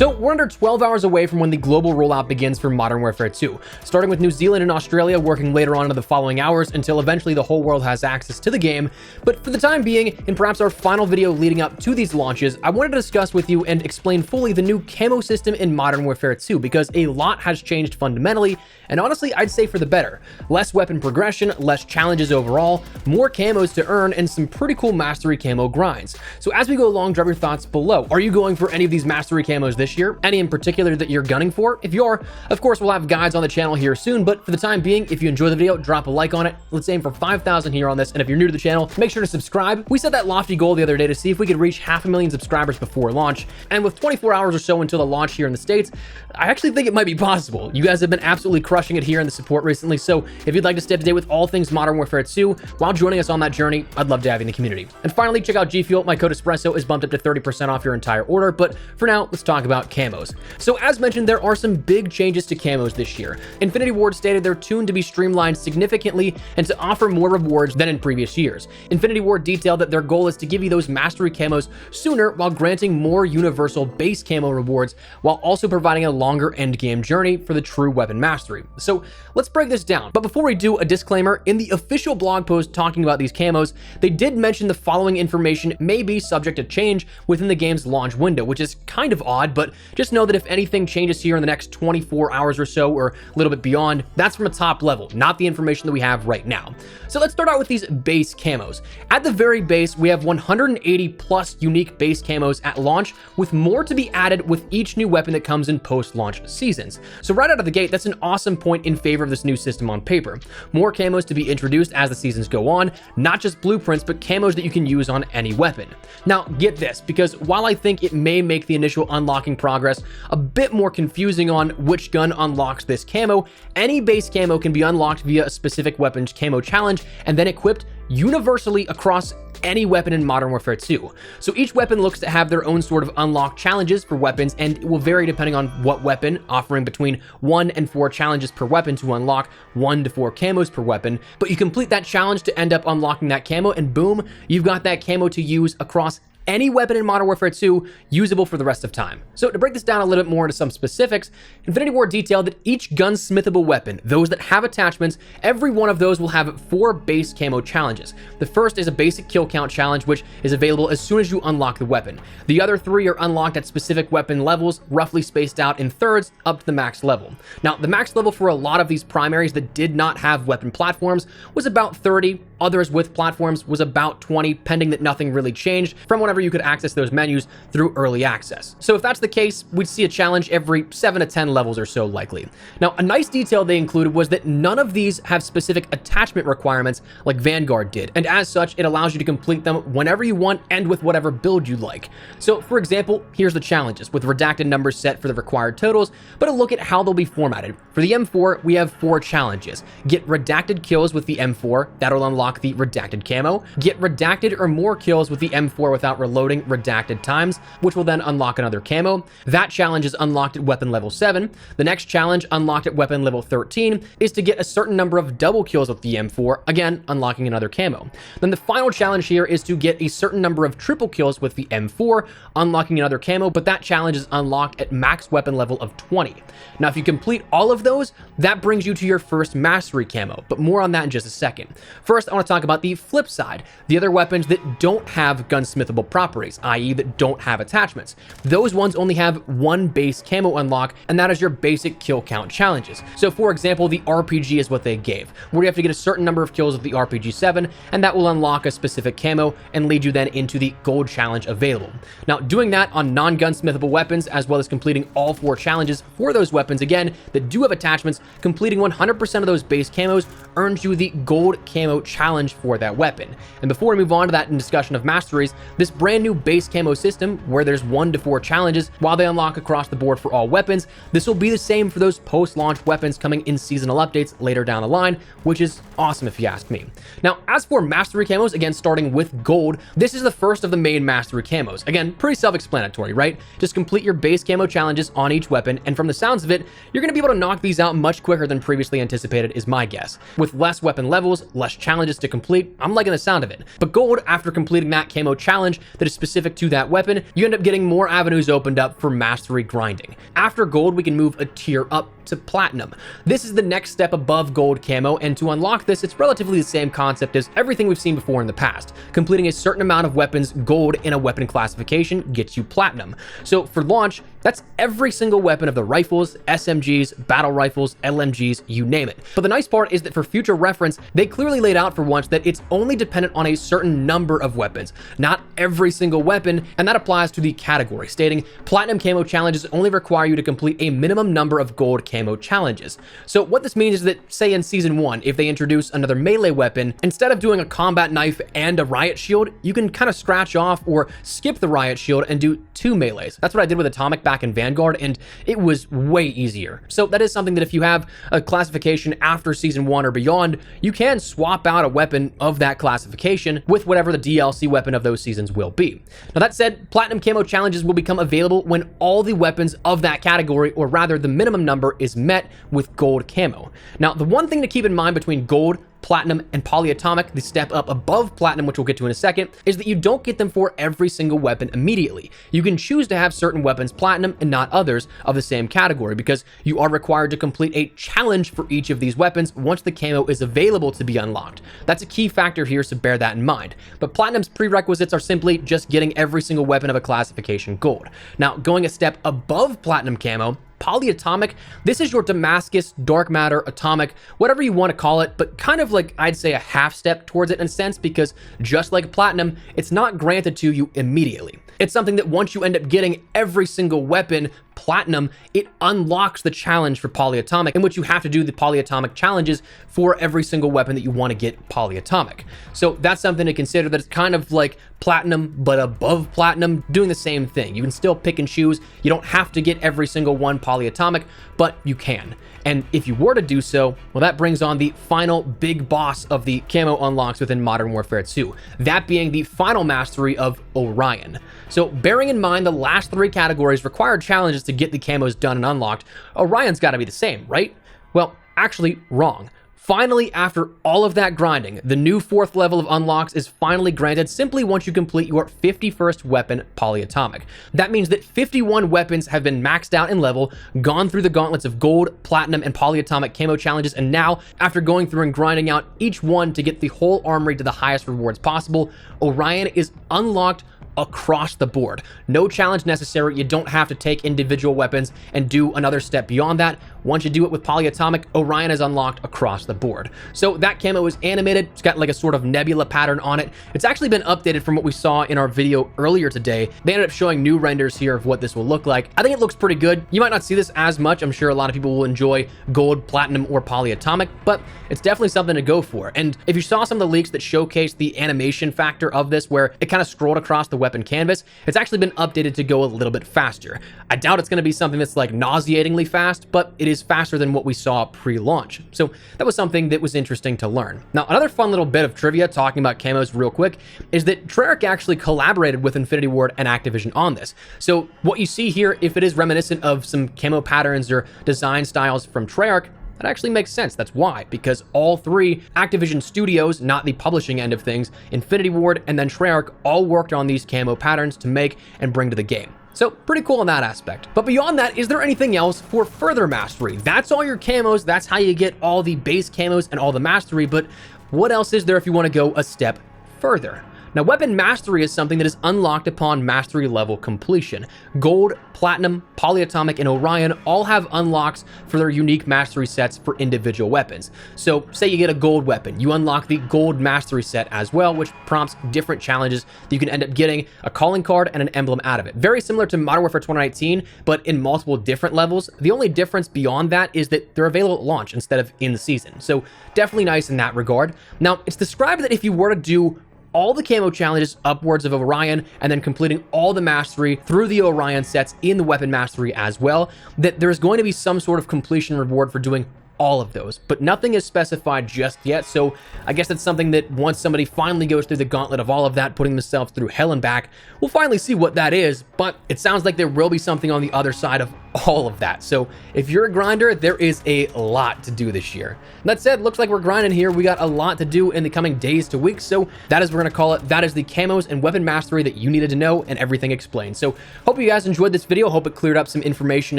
So we're under 12 hours away from when the global rollout begins for Modern Warfare 2, starting with New Zealand and Australia working later on into the following hours until eventually the whole world has access to the game. But for the time being, in perhaps our final video leading up to these launches, I wanted to discuss with you and explain fully the new camo system in Modern Warfare 2, because a lot has changed fundamentally, and honestly, I'd say for the better. Less weapon progression, less challenges overall, more camos to earn, and some pretty cool mastery camo grinds. So as we go along, drop your thoughts below. Are you going for any of these mastery camos this year? Any in particular that you're gunning for? If you are, of course, we'll have guides on the channel here soon, but for the time being, if you enjoy the video, drop a like on it. Let's aim for 5,000 here on this, and if you're new to the channel, make sure to subscribe. We set that lofty goal the other day to see if we could reach 500,000 subscribers before launch, and with 24 hours or so until the launch here in the States, I actually think it might be possible. You guys have been absolutely crushing it here in the support recently, so if you'd like to stay up to date with all things Modern Warfare 2 while joining us on that journey, I'd love to have you in the community. And finally, check out G Fuel. My code Espresso is bumped up to 30% off your entire order, but for now, let's talk about camos. So as mentioned, there are some big changes to camos this year. Infinity Ward stated they're tuned to be streamlined significantly and to offer more rewards than in previous years. Infinity Ward detailed that their goal is to give you those mastery camos sooner while granting more universal base camo rewards, while also providing a longer endgame journey for the true weapon mastery. So let's break this down. But before we do, a disclaimer: in the official blog post talking about these camos, they did mention the following information may be subject to change within the game's launch window, which is kind of odd, but just know that if anything changes here in the next 24 hours or so, or a little bit beyond, that's from a top level, not the information that we have right now. So let's start out with these base camos. At the very base, we have 180 plus unique base camos at launch, with more to be added with each new weapon that comes in post-launch seasons. So right out of the gate, that's an awesome point in favor of this new system on paper. More camos to be introduced as the seasons go on, not just blueprints, but camos that you can use on any weapon. Now, get this, because while I think it may make the initial unlocking progress a bit more confusing on which gun unlocks this camo, any base camo can be unlocked via a specific weapon's camo challenge and then equipped universally across any weapon in Modern Warfare 2. So each weapon looks to have their own sort of unlock challenges for weapons, and it will vary depending on what weapon, offering between 1 and 4 challenges per weapon to unlock 1 to 4 camos per weapon. But you complete that challenge to end up unlocking that camo, and boom, you've got that camo to use across any weapon in Modern Warfare 2, usable for the rest of time. So to break this down a little bit more into some specifics, Infinity Ward detailed that each gunsmithable weapon, those that have attachments, every one of those will have 4 base camo challenges. The first is a basic kill count challenge, which is available as soon as you unlock the weapon. The other 3 are unlocked at specific weapon levels, roughly spaced out in thirds up to the max level. Now, the max level for a lot of these primaries that did not have weapon platforms was about 30, others with platforms was about 20, pending that nothing really changed from whenever you could access those menus through early access. So if that's the case, we'd see a challenge every 7 to 10 levels or so likely. Now, a nice detail they included was that none of these have specific attachment requirements like Vanguard did, and as such, it allows you to complete them whenever you want and with whatever build you like. So for example, here's the challenges with redacted numbers set for the required totals, but a look at how they'll be formatted. For the M4, we have 4 challenges. Get redacted kills with the M4, that'll unlock the redacted camo. Get redacted or more kills with the M4 without reloading redacted times, which will then unlock another camo. That challenge is unlocked at weapon level 7. The next challenge, unlocked at weapon level 13, is to get a certain number of double kills with the M4, again unlocking another camo. Then the final challenge here is to get a certain number of triple kills with the M4, unlocking another camo, but that challenge is unlocked at max weapon level of 20. Now, if you complete all of those, that brings you to your first mastery camo, but more on that in just a second. First, I want to talk about the flip side, the other weapons that don't have gunsmithable properties, i.e. that don't have attachments. Those ones only have 1 base camo unlock, and that is your basic kill count challenges. So for example, the RPG is what they gave, where you have to get a certain number of kills with the RPG 7, and that will unlock a specific camo and lead you then into the gold challenge available. Now, doing that on non-gunsmithable weapons, as well as completing all 4 challenges for those weapons, again, that do have attachments, completing 100% of those base camos earns you the gold camo challenge for that weapon. And before we move on to that in discussion of masteries, this brand new base camo system, where there's 1 to 4 challenges while they unlock across the board for all weapons, this will be the same for those post-launch weapons coming in seasonal updates later down the line, which is awesome if you ask me. Now, as for mastery camos, again starting with gold, this is the first of the main mastery camos. Again, pretty self-explanatory, right? Just complete your base camo challenges on each weapon, and from the sounds of it, you're going to be able to knock these out much quicker than previously anticipated is my guess. With less weapon levels, less challenges to complete, I'm liking the sound of it. But gold, after completing that camo challenge, that is specific to that weapon, you end up getting more avenues opened up for mastery grinding. After gold, we can move a tier up to platinum. This is the next step above gold camo, and to unlock this, it's relatively the same concept as everything we've seen before in the past. Completing a certain amount of weapons gold in a weapon classification gets you platinum. So for launch, that's every single weapon of the rifles, SMGs, battle rifles, LMGs, you name it. But the nice part is that for future reference, they clearly laid out for once that it's only dependent on a certain number of weapons, not every single weapon, and that applies to the category, stating platinum camo challenges only require you to complete a minimum number of gold camo challenges. So what this means is that, say in Season 1, if they introduce another melee weapon, instead of doing a combat knife and a riot shield, you can kind of scratch off or skip the riot shield and do 2 melees. That's what I did with Atomic back in Vanguard, and it was way easier. So that is something that if you have a classification after Season 1 or beyond, you can swap out a weapon of that classification with whatever the DLC weapon of those seasons will be. Now that said, platinum camo challenges will become available when all the weapons of that category, or rather the minimum number, is met with gold camo. Now the one thing to keep in mind between gold, platinum, and polyatomic, the step up above platinum, which we'll get to in a second, is that you don't get them for every single weapon immediately. You can choose to have certain weapons platinum and not others of the same category, because you are required to complete a challenge for each of these weapons once the camo is available to be unlocked. That's a key factor here, so bear that in mind. But platinum's prerequisites are simply just getting every single weapon of a classification gold. Now, going a step above platinum camo, polyatomic, this is your Damascus, dark matter, atomic, whatever you want to call it, but kind of like, I'd say, a half step towards it in a sense, because just like platinum, it's not granted to you immediately. It's something that once you end up getting every single weapon platinum, it unlocks the challenge for polyatomic, in which you have to do the polyatomic challenges for every single weapon that you want to get polyatomic. So that's something to consider, that it's kind of like platinum, but above platinum, doing the same thing. You can still pick and choose. You don't have to get every single one polyatomic, but you can. And if you were to do so, well, that brings on the final big boss of the camo unlocks within Modern Warfare 2, that being the final mastery of Orion. So bearing in mind the last 3 categories required challenges to get the camos done and unlocked, Orion's got to be the same, right? Well, actually wrong. Finally, after all of that grinding, the new 4th level of unlocks is finally granted simply once you complete your 51st weapon, polyatomic. That means that 51 weapons have been maxed out in level, gone through the gauntlets of gold, platinum, and polyatomic camo challenges, and now, after going through and grinding out each one to get the whole armory to the highest rewards possible, Orion is unlocked across the board. No challenge necessary. You don't have to take individual weapons and do another step beyond that. Once you do it with polyatomic, Orion is unlocked across the board. So that camo is animated. It's got like a sort of nebula pattern on it. It's actually been updated from what we saw in our video earlier today. They ended up showing new renders here of what this will look like. I think it looks pretty good. You might not see this as much. I'm sure a lot of people will enjoy gold, platinum, or polyatomic, but it's definitely something to go for. And if you saw some of the leaks that showcase the animation factor of this, where it kind of scrolled across the weapon canvas, it's actually been updated to go a little bit faster. I doubt it's going to be something that's like nauseatingly fast, but it is faster than what we saw pre-launch. So that was something that was interesting to learn. Now, another fun little bit of trivia talking about camos real quick is that Treyarch actually collaborated with Infinity Ward and Activision on this. So what you see here, if it is reminiscent of some camo patterns or design styles from Treyarch, that actually makes sense. That's why, because all 3 Activision studios, not the publishing end of things, Infinity Ward and then Treyarch, all worked on these camo patterns to make and bring to the game. So pretty cool in that aspect. But beyond that, is there anything else for further mastery? That's all your camos. That's how you get all the base camos and all the mastery. But what else is there if you want to go a step further? Now, weapon mastery is something that is unlocked upon mastery level completion. Gold, platinum, polyatomic, and Orion all have unlocks for their unique mastery sets for individual weapons. So say you get a gold weapon, you unlock the gold mastery set as well, which prompts different challenges that you can end up getting a calling card and an emblem out of it. Very similar to Modern Warfare 2019, but in multiple different levels. The only difference beyond that is that they're available at launch instead of in the season. So definitely nice in that regard. Now, it's described that if you were to do all the camo challenges upwards of Orion and then completing all the mastery through the Orion sets in the weapon mastery as well, that there's going to be some sort of completion reward for doing all of those, but nothing is specified just yet. So I guess that's something that once somebody finally goes through the gauntlet of all of that, putting themselves through hell and back, we'll finally see what that is. But it sounds like there will be something on the other side of all of that. So if you're a grinder, there is a lot to do this year. That said, looks like we're grinding here. We got a lot to do in the coming days to weeks. So that is what we're going to call it. That is the camos and weapon mastery that you needed to know and everything explained. So hope you guys enjoyed this video. Hope it cleared up some information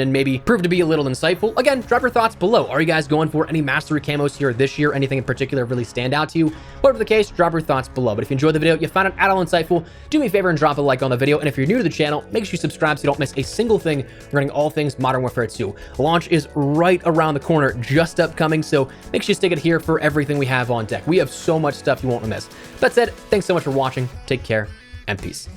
and maybe proved to be a little insightful. Again, drop your thoughts below. Are you guys going for any mastery camos here this year? Anything in particular really stand out to you? Whatever the case, drop your thoughts below. But if you enjoyed the video, you found it at all insightful, do me a favor and drop a like on the video. And if you're new to the channel, make sure you subscribe so you don't miss a single thing regarding all things Modern Warfare 2. Launch is right around the corner, just upcoming, so make sure you stick it here for everything we have on deck. We have so much stuff you won't miss. That said, thanks so much for watching, take care, and peace.